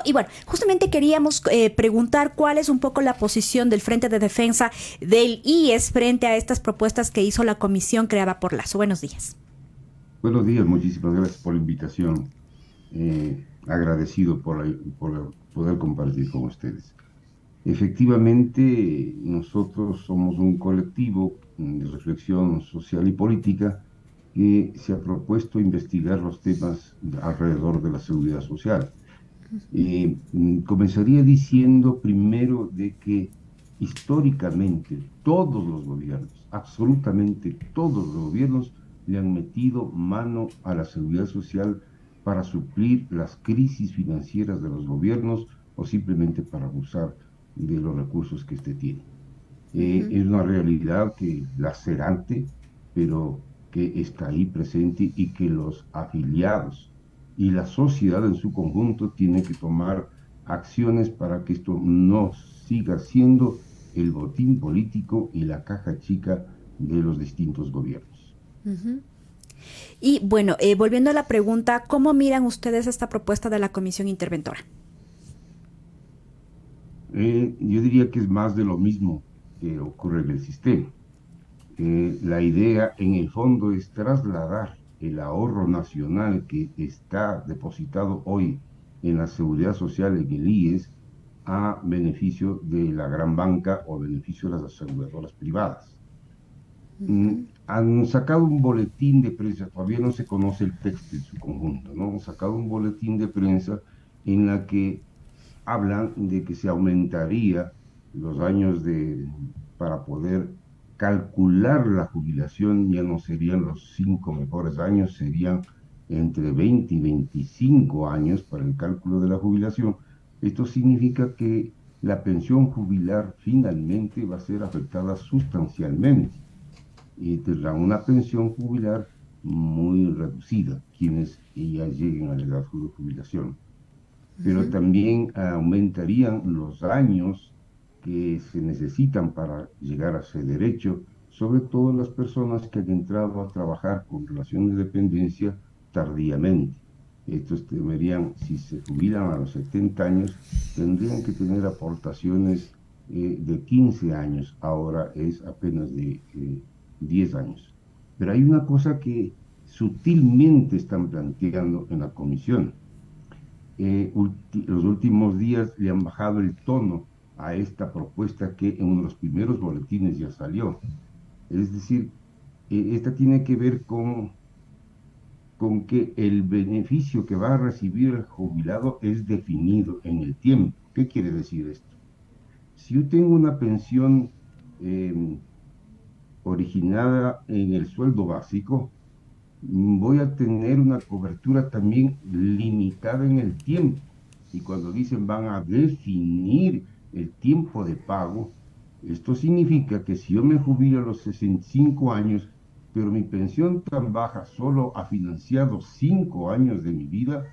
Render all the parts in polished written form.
Y bueno, justamente queríamos preguntar cuál es un poco la posición del Frente de Defensa del IES frente a estas propuestas que hizo la comisión creada por Lazo. Buenos días. Buenos días, muchísimas gracias por la invitación. Agradecido por poder compartir con ustedes. Efectivamente, nosotros somos un colectivo de reflexión social y política que se ha propuesto investigar los temas alrededor de la seguridad social. Comenzaría diciendo primero de que históricamente todos los gobiernos, absolutamente todos los gobiernos, le han metido mano a la seguridad social para suplir las crisis financieras de los gobiernos o simplemente para abusar de los recursos que éste tiene. Ujú. Es una realidad que lacerante, pero que está ahí presente y que los afiliados y la sociedad en su conjunto tiene que tomar acciones para que esto no siga siendo el botín político y la caja chica de los distintos gobiernos. Ujú. Y bueno, volviendo a la pregunta, ¿cómo miran ustedes esta propuesta de la comisión interventora? Yo diría que es más de lo mismo que ocurre en el sistema. La idea en el fondo es trasladar el ahorro nacional que está depositado hoy en la seguridad social, en el IES, a beneficio de la gran banca o beneficio de las aseguradoras privadas. Han sacado un boletín de prensa, todavía no se conoce el texto en su conjunto, ¿no? Han sacado un boletín de prensa en la que hablan de que se aumentaría los años para poder calcular la jubilación, ya no serían los 5 mejores años, serían entre 20 y 25 años para el cálculo de la jubilación. Esto significa que la pensión jubilar finalmente va a ser afectada sustancialmente y tendrán una pensión jubilar muy reducida quienes ya lleguen a la edad de jubilación, pero Ujú. también aumentarían los años que se necesitan para llegar a ese derecho, sobre todo las personas que han entrado a trabajar con relación de dependencia tardíamente. Estos deberían, si se jubilan a los 70 años, tendrían que tener aportaciones de 15 años, ahora es apenas de 10 años. Pero hay una cosa que sutilmente están planteando en la comisión. Los últimos días le han bajado el tono a esta propuesta que en uno de los primeros boletines ya salió. Es decir, esta tiene que ver con que el beneficio que va a recibir el jubilado es definido en el tiempo. ¿Qué quiere decir esto? Si yo tengo una pensión eh, originada en el sueldo básico, voy a tener una cobertura también limitada en el tiempo. Y cuando dicen van a definir el tiempo de pago, esto significa que si yo me jubilo a los 65 años, pero mi pensión tan baja solo ha financiado 5 años de mi vida,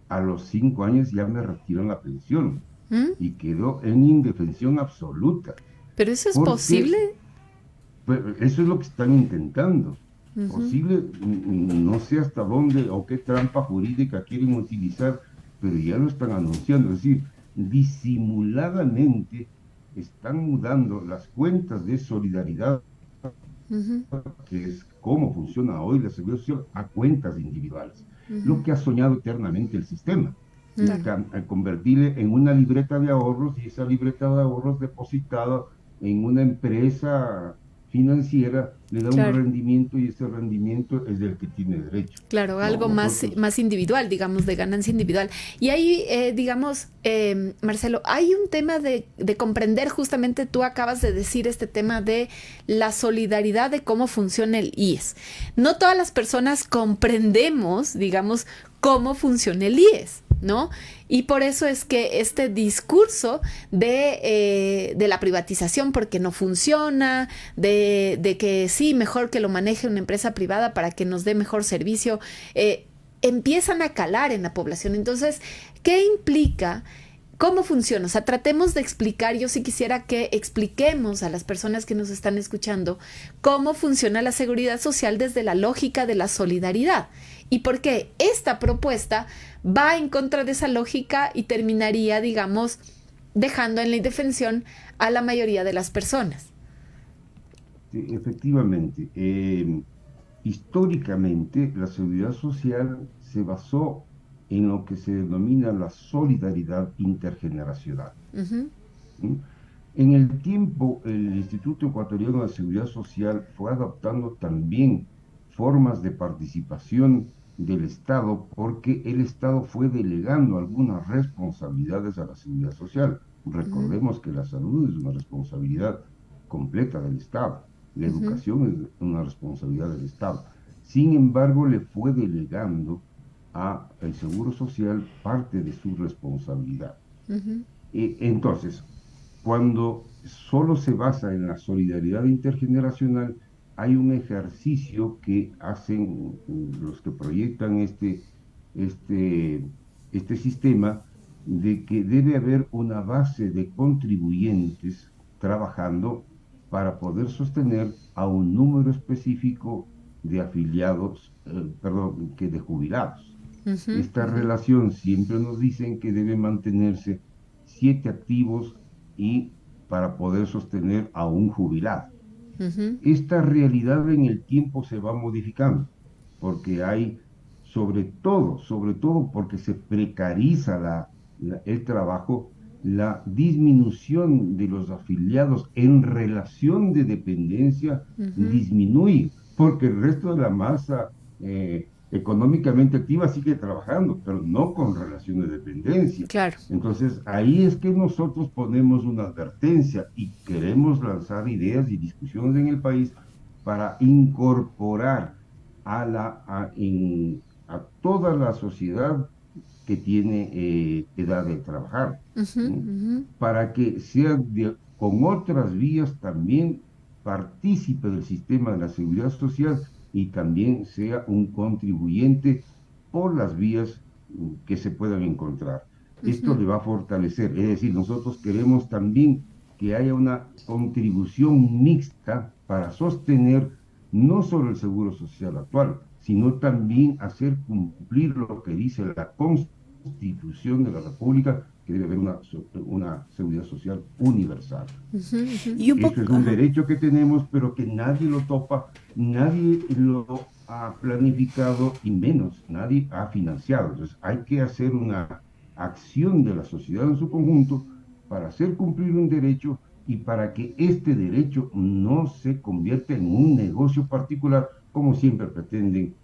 a los 5 años ya me retiran la pensión ¿Mm? y quedo en indefensión absoluta. ¿Pero eso es Porque posible? pues, eso es lo que están intentando. Ujú. Posible, no sé hasta dónde o qué trampa jurídica quieren utilizar, pero ya lo están anunciando. Es decir, disimuladamente están mudando las cuentas de solidaridad, Ujú. que es cómo funciona hoy la seguridad social, a cuentas individuales. Lo Ujú. que ha soñado eternamente el sistema. Claro. Convertirle en una libreta de ahorros y esa libreta de ahorros depositada en una empresa financiera le da un Claro. rendimiento y ese rendimiento es del que tiene derecho. Claro, No, algo más, nosotros, más individual, digamos, de ganancia individual. Y ahí, digamos, Marcelo, hay un tema de comprender, justamente tú acabas de decir este tema de la solidaridad de cómo funciona el IES. No todas las personas comprendemos, digamos, cómo funciona el IES, ¿no? Y por eso es que este discurso de la privatización porque no funciona, de que sí, mejor que lo maneje una empresa privada para que nos dé mejor servicio, empiezan a calar en la población. Entonces, ¿qué implica ¿Cómo funciona? O sea, tratemos de explicar, yo sí quisiera que expliquemos a las personas que nos están escuchando cómo funciona la seguridad social desde la lógica de la solidaridad y por qué esta propuesta va en contra de esa lógica y terminaría, digamos, dejando en la indefensión a la mayoría de las personas. Sí, efectivamente, históricamente la seguridad social se basó en lo que se denomina la solidaridad intergeneracional. Ujú, ¿Mm? En el tiempo, el Instituto Ecuatoriano de Seguridad Social fue adaptando también formas de participación del Estado porque el Estado fue delegando algunas responsabilidades a la seguridad social. ujú, Recordemos que la salud es una responsabilidad completa del Estado, la ujú, educación es una responsabilidad del Estado. Sin embargo, le fue delegando a el Seguro Social parte de su responsabilidad. ujú, Entonces, cuando solo se basa en la solidaridad intergeneracional, hay un ejercicio que hacen los que proyectan este, este sistema de que debe haber una base de contribuyentes trabajando para poder sostener a un número específico de afiliados, perdón, que de jubilados. ujú, Esta ujú, relación siempre nos dicen que debe mantenerse 7 activos y para poder sostener a un jubilado. ujú, Esta realidad en el tiempo se va modificando, porque hay, sobre todo porque se precariza el trabajo, la disminución de los afiliados en relación de dependencia ujú. disminuye, porque el resto de la masa económicamente activa sigue trabajando, pero no con relación de dependencia. Claro. Entonces, ahí es que nosotros ponemos una advertencia y queremos lanzar ideas y discusiones en el país para incorporar a toda la sociedad que tiene edad de trabajar, Ujú, ¿no? ujú, Para que sea con otras vías también partícipe del sistema de la seguridad social y también sea un contribuyente por las vías que se puedan encontrar. Esto ujú, le va a fortalecer, es decir, nosotros queremos también que haya una contribución mixta para sostener no solo el seguro social actual, sino también hacer cumplir lo que dice la Constitución de la República, que debe haber una seguridad social universal. ujú, ujú. Y un Eso poco, es un ajá. derecho que tenemos, pero que nadie lo topa, nadie lo ha planificado y menos nadie ha financiado. Entonces hay que hacer una acción de la sociedad en su conjunto para hacer cumplir un derecho y para que este derecho no se convierta en un negocio particular, como siempre pretenden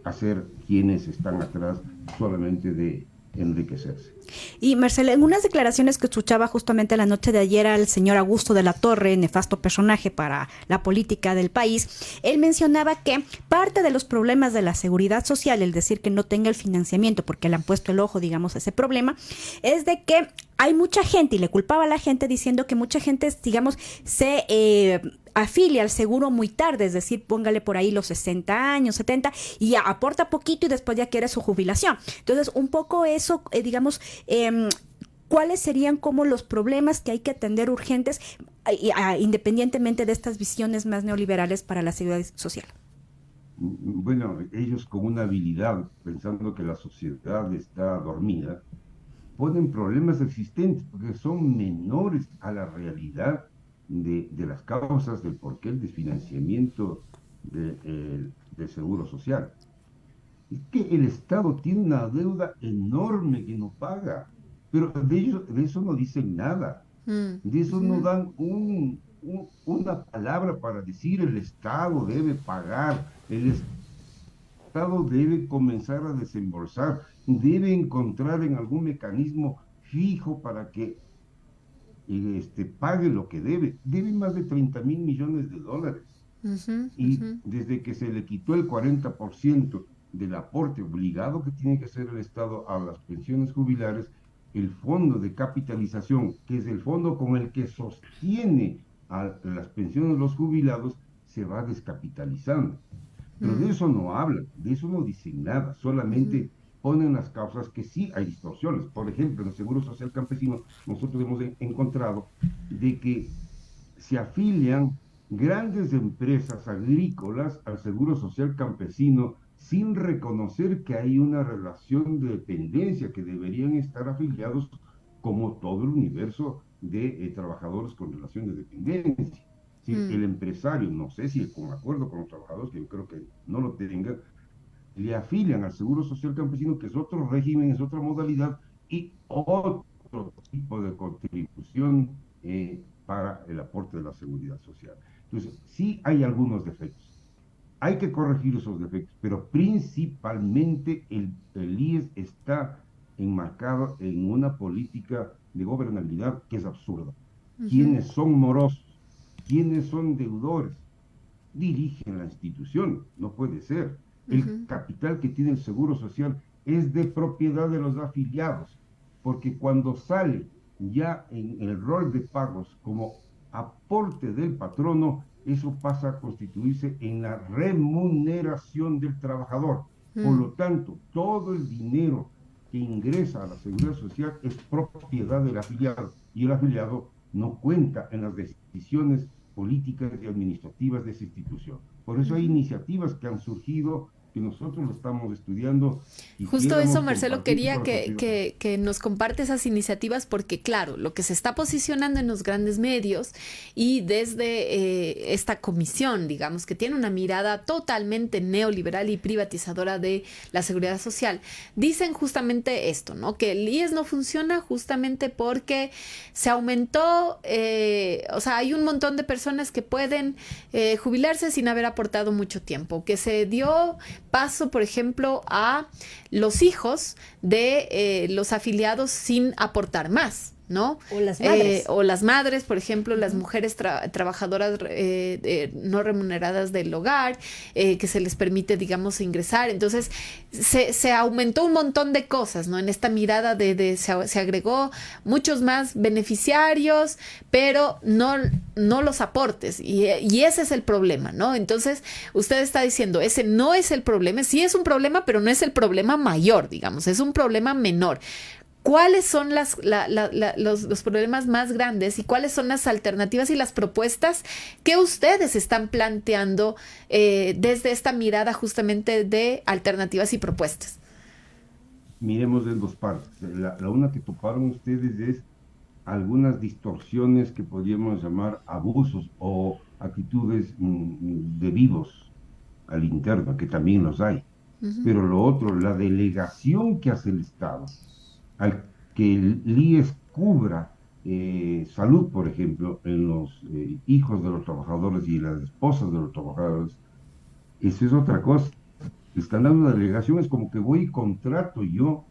hacer quienes están atrás solamente de enriquecerse. Y Marcela, en unas declaraciones que escuchaba justamente la noche de ayer al señor Augusto de la Torre, nefasto personaje para la política del país, él mencionaba que parte de los problemas de la seguridad social, el decir que no tenga el financiamiento porque le han puesto el ojo, digamos, a ese problema, es de que hay mucha gente, y le culpaba a la gente diciendo que mucha gente, digamos, se afilia al seguro muy tarde, es decir, póngale por ahí los 60 años, 70, y ya aporta poquito y después ya quiere su jubilación. Entonces, un poco eso, digamos, ¿cuáles serían como los problemas que hay que atender urgentes, independientemente de estas visiones más neoliberales para la seguridad social? Bueno, ellos con una habilidad, pensando que la sociedad está dormida, ponen problemas existentes porque son menores a la realidad de las causas del porqué el desfinanciamiento del seguro social. Es que el Estado tiene una deuda enorme que no paga, pero de eso no dicen nada, Mm, de eso no ujú, dan una palabra para decir el Estado debe pagar, el Estado debe comenzar a desembolsar, debe encontrar en algún mecanismo fijo para que pague lo que debe. Debe más de 30.000 millones de dólares. ujú, Y ujú, desde que se le quitó el 40% del aporte obligado que tiene que hacer el Estado a las pensiones jubilares, el fondo de capitalización, que es el fondo con el que sostiene a las pensiones de los jubilados, se va descapitalizando. Pero de mm, eso no hablan, de eso no dicen nada, ujú, solamente ponen las causas que sí hay distorsiones. Por ejemplo, en el Seguro Social Campesino nosotros hemos encontrado de que se afilian grandes empresas agrícolas al Seguro Social Campesino sin reconocer que hay una relación de dependencia, que deberían estar afiliados como todo el universo de trabajadores con relación de dependencia. Si el empresario, no sé si con acuerdo con los trabajadores, que yo creo que no lo tengan, le afilian al Seguro Social Campesino, que es otro régimen, es otra modalidad y otro tipo de contribución para el aporte de la seguridad social. Entonces, sí hay algunos defectos. Hay que corregir esos defectos, pero principalmente el IES está enmarcado en una política de gobernabilidad que es absurda. Quienes son morosos, quienes son deudores, dirigen la institución, no puede ser. El capital que tiene el Seguro Social es de propiedad de los afiliados, porque cuando sale ya en el rol de pagos como aporte del patrono, eso pasa a constituirse en la remuneración del trabajador. Por lo tanto, todo el dinero que ingresa a la Seguridad Social es propiedad del afiliado, y el afiliado no cuenta en las decisiones políticas y administrativas de esa institución. Por eso hay iniciativas que han surgido, que nosotros lo estamos estudiando. Justo eso, Marcelo, quería que nos comparte esas iniciativas, porque claro, lo que se está posicionando en los grandes medios y desde esta comisión, digamos, que tiene una mirada totalmente neoliberal y privatizadora de la seguridad social, dicen justamente esto, ¿no? Que el IES no funciona justamente porque se aumentó, o sea, hay un montón de personas que pueden jubilarse sin haber aportado mucho tiempo, que se dio paso, por ejemplo, a los hijos de los afiliados sin aportar más, ¿no? O las madres. Por ejemplo, las mujeres trabajadoras no remuneradas del hogar, que se les permite, digamos, ingresar. Entonces, se aumentó un montón de cosas, ¿no? En esta mirada se agregó muchos más beneficiarios, pero no los aportes. Y ese es el problema, ¿no? Entonces, usted está diciendo, ese no es el problema. Sí es un problema, pero no es el problema mayor, digamos, es un problema menor. ¿Cuáles son los problemas más grandes y cuáles son las alternativas y las propuestas que ustedes están planteando desde esta mirada justamente de alternativas y propuestas? Miremos de dos partes. La una que toparon ustedes es algunas distorsiones que podríamos llamar abusos o actitudes de vivos al interno, que también los hay. Pero lo otro, la delegación que hace el Estado al que el IES cubra salud, por ejemplo, en los hijos de los trabajadores y las esposas de los trabajadores, eso es otra cosa. El escándalo de delegación es como que voy y contrato yo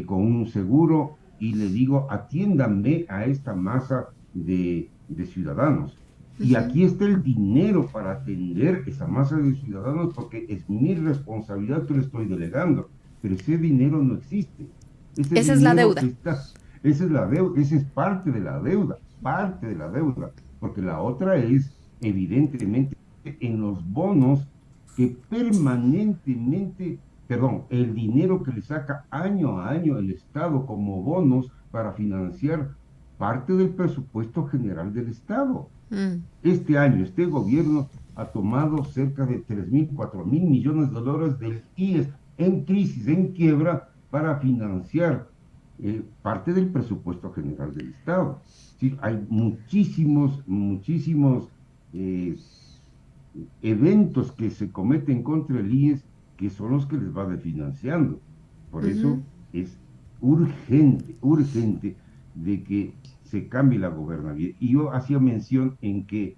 con un seguro y le digo, atiéndame a esta masa de ciudadanos. Y aquí está el dinero para atender esa masa de ciudadanos, porque es mi responsabilidad que le estoy delegando, pero ese dinero no existe. Esa es la deuda. Esa es la deuda, esa es parte de la deuda, porque la otra es, evidentemente, en los bonos que permanentemente, el dinero que le saca año a año el Estado como bonos para financiar parte del presupuesto general del Estado. Este año, este gobierno ha tomado cerca de 3.000, 4.000 millones de dólares del IES en crisis, en quiebra, para financiar parte del presupuesto general del Estado. ¿Sí? Hay muchísimos eventos que se cometen contra el IES que son los que les va financiando. Por eso es urgente de que se cambie la gobernabilidad. Y yo hacía mención en que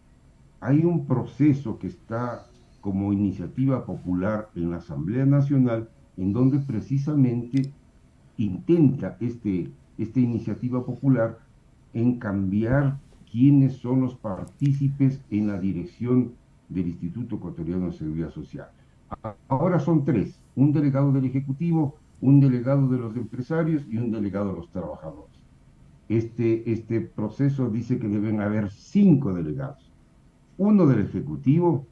hay un proceso que está como iniciativa popular en la Asamblea Nacional, en donde precisamente intenta esta iniciativa popular en cambiar quiénes son los partícipes en la dirección del Instituto Ecuatoriano de Seguridad Social. Ahora son tres: un delegado del Ejecutivo, un delegado de los empresarios y un delegado de los trabajadores. Este proceso dice que deben haber 5 delegados: uno del Ejecutivo,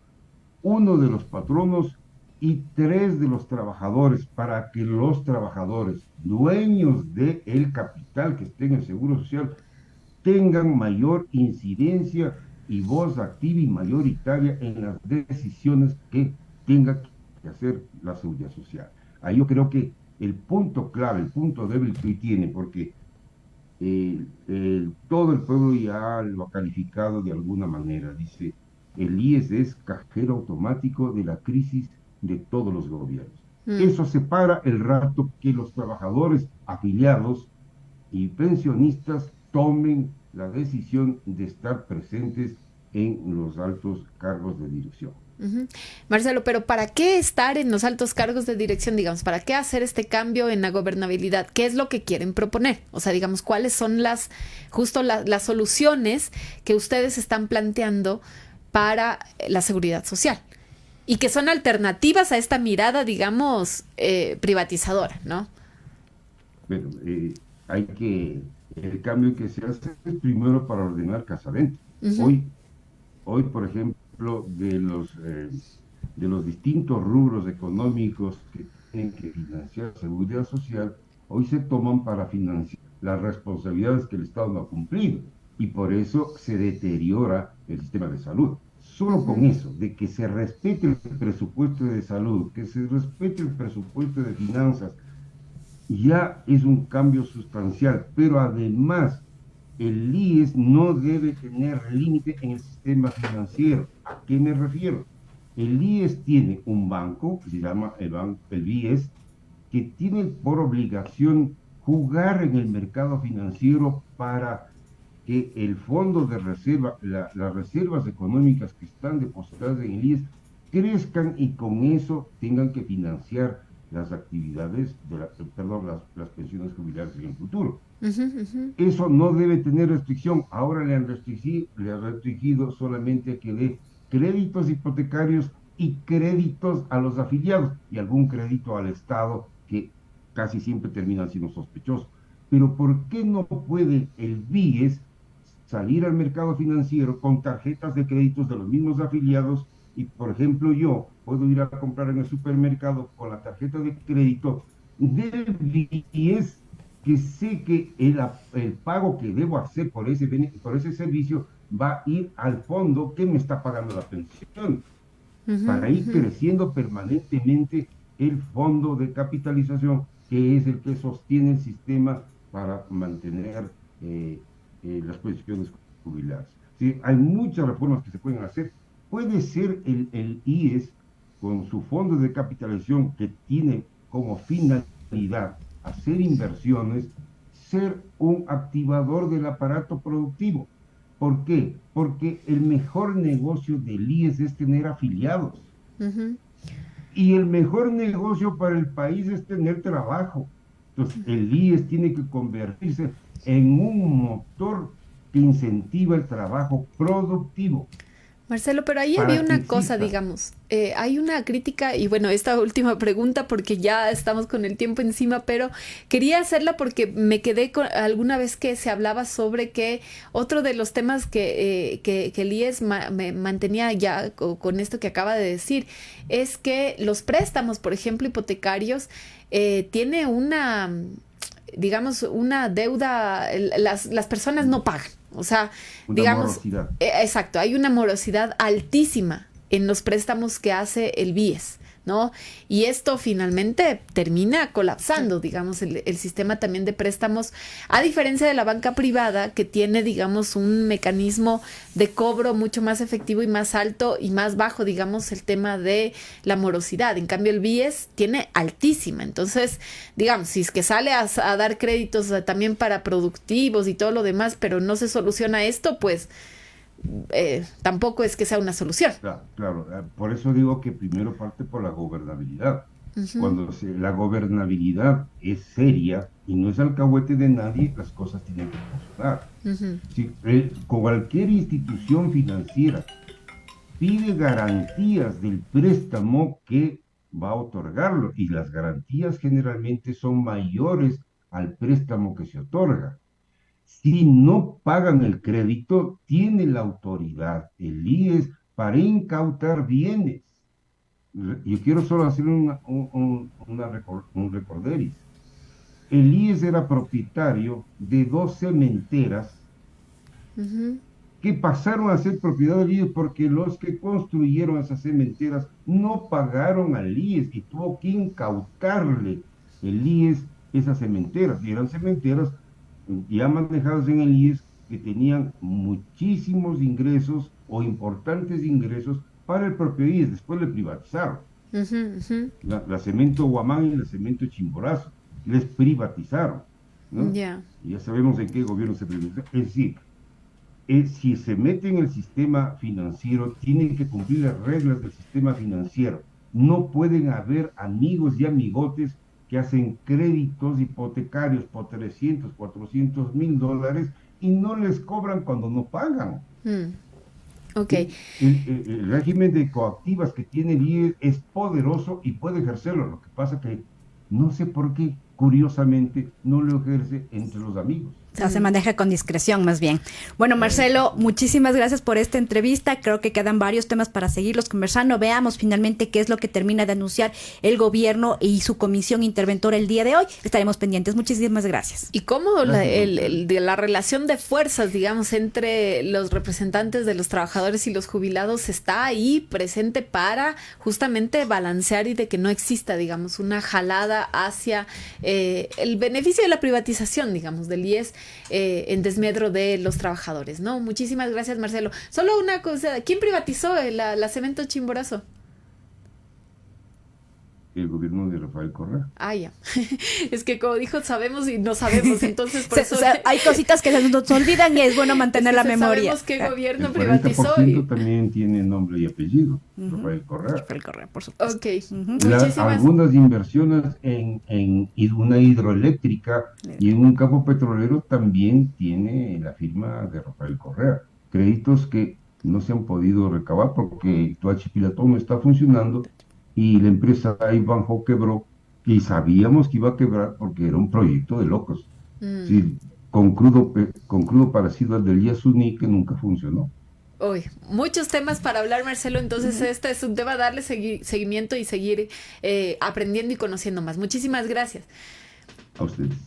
uno de los patronos y 3 de los trabajadores, para que los trabajadores, dueños del capital que esté en el Seguro Social, tengan mayor incidencia y voz activa y mayoritaria en las decisiones que tenga que hacer la seguridad social. Ahí yo creo que el punto clave, el punto débil que hoy tiene, porque todo el pueblo ya lo ha calificado de alguna manera, dice, el IES es cajero automático de la crisis de todos los gobiernos. Eso se para el rato que los trabajadores afiliados y pensionistas tomen la decisión de estar presentes en los altos cargos de dirección. Marcelo, pero ¿para qué estar en los altos cargos de dirección, digamos? ¿Para qué hacer este cambio en la gobernabilidad? ¿Qué es lo que quieren proponer? O sea, digamos, ¿cuáles son las soluciones que ustedes están planteando para la seguridad social? Y que son alternativas a esta mirada, digamos, privatizadora, ¿no? Bueno, el cambio que se hace es primero para ordenar casa adentro. Hoy, por ejemplo, de los distintos rubros económicos que tienen que financiar seguridad social, hoy se toman para financiar las responsabilidades que el Estado no ha cumplido, y por eso se deteriora el sistema de salud. Solo con eso, de que se respete el presupuesto de salud, que se respete el presupuesto de finanzas, ya es un cambio sustancial, pero además el IES no debe tener límite en el sistema financiero. ¿A qué me refiero? El IES tiene un banco, que se llama el BIES, que tiene por obligación jugar en el mercado financiero para que el fondo de reserva, las reservas económicas que están depositadas en el IES crezcan y con eso tengan que financiar las actividades, las pensiones jubilares en el futuro. Eso no debe tener restricción. Ahora le han restringido solamente a que dé créditos hipotecarios y créditos a los afiliados y algún crédito al Estado que casi siempre terminan siendo sospechosos. Pero ¿por qué no puede el BIES salir al mercado financiero con tarjetas de créditos de los mismos afiliados? Y, por ejemplo, yo puedo ir a comprar en el supermercado con la tarjeta de crédito del BIES, que sé que el pago que debo hacer por ese servicio va a ir al fondo que me está pagando la pensión, para ir creciendo permanentemente el fondo de capitalización, que es el que sostiene el sistema para mantener las pensiones jubiladas. ¿Sí? Hay muchas reformas que se pueden hacer. Puede ser el IES, con su fondo de capitalización que tiene como finalidad hacer inversiones, ser un activador del aparato productivo. ¿Por qué? Porque el mejor negocio del IES es tener afiliados. Y el mejor negocio para el país es tener trabajo. Entonces, el IES tiene que convertirse en un motor que incentiva el trabajo productivo. Marcelo, pero ahí había una cosa, digamos, hay una crítica, y bueno, esta última pregunta porque ya estamos con el tiempo encima, pero quería hacerla porque me quedé con alguna vez que se hablaba sobre que otro de los temas que el IES me mantenía ya con esto que acaba de decir, es que los préstamos, por ejemplo, hipotecarios, tiene una, digamos, una deuda, las personas no pagan. O sea, digamos, exacto, hay una morosidad altísima en los préstamos que hace el BIES, ¿no? Y esto finalmente termina colapsando, digamos, el sistema también de préstamos, a diferencia de la banca privada, que tiene, digamos, un mecanismo de cobro mucho más efectivo y más alto y más bajo, digamos, el tema de la morosidad. En cambio, el BIES tiene altísima. Entonces, digamos, si es que sale a dar créditos también para productivos y todo lo demás, pero no se soluciona esto, pues tampoco es que sea una solución. Claro, por eso digo que primero parte por la gobernabilidad. Cuando la gobernabilidad es seria y no es alcahuete de nadie, las cosas tienen que funcionar. Si cualquier institución financiera pide garantías del préstamo que va a otorgarlo, y las garantías generalmente son mayores al préstamo que se otorga. Si no pagan el crédito, tiene la autoridad, el IES, para incautar bienes. yo quiero solo hacer un recorderis. El IES era propietario de 2 cementeras Ujú. que pasaron a ser propiedad del IES porque los que construyeron esas cementeras no pagaron al IES y tuvo que incautarle el IES esas cementeras. Y eran cementeras ya manejadas en el IES que tenían muchísimos ingresos o importantes ingresos para el propio IES. Después le privatizaron. Ujú, ujú. La Cemento Guamán y la Cemento Chimborazo. Les privatizaron, ¿no? Ya. Y ya sabemos en qué gobierno se privatizó. Es decir, si se mete en el sistema financiero, tienen que cumplir las reglas del sistema financiero. No pueden haber amigos y amigotes que hacen créditos hipotecarios por 300, 400 mil dólares y no les cobran cuando no pagan. Mm. Ok. El régimen de coactivas que tiene el IES es poderoso y puede ejercerlo. Lo que pasa que no sé por qué, curiosamente, no lo ejerce entre los amigos. O sea, se maneja con discreción más bien. Bueno, Marcelo, muchísimas gracias por esta entrevista. Creo que quedan varios temas para seguirlos conversando. Veamos finalmente qué es lo que termina de anunciar el gobierno y su comisión interventora el día de hoy. Estaremos pendientes. Muchísimas gracias. Y cómo la relación de fuerzas, digamos, entre los representantes de los trabajadores y los jubilados está ahí presente para justamente balancear y de que no exista, digamos, una jalada hacia el beneficio de la privatización, digamos, del IES en desmedro de los trabajadores, ¿no? Muchísimas gracias, Marcelo. Solo una cosa, ¿quién privatizó la Cemento Chimborazo? El gobierno de Rafael Correa. Ah, ya. Es que como dijo, sabemos y no sabemos, entonces por eso... hay cositas que se nos olvidan y es bueno mantener la memoria. Sabemos qué gobierno El privatizó 40% también tiene nombre y apellido, Rafael Correa. Rafael Correa, por supuesto. Ok. Muchísimas... Algunas inversiones en una hidroeléctrica y en un campo petrolero también tiene la firma de Rafael Correa. Créditos que no se han podido recabar porque Tuachi-Pilatón no está funcionando y la empresa Ivanhoe quebró y sabíamos que iba a quebrar porque era un proyecto de locos. Sí, con crudo parecido al del Yasuní que nunca funcionó. Uy, muchos temas para hablar, Marcelo, entonces este es un tema darle seguimiento y seguir aprendiendo y conociendo más. Muchísimas gracias. A ustedes.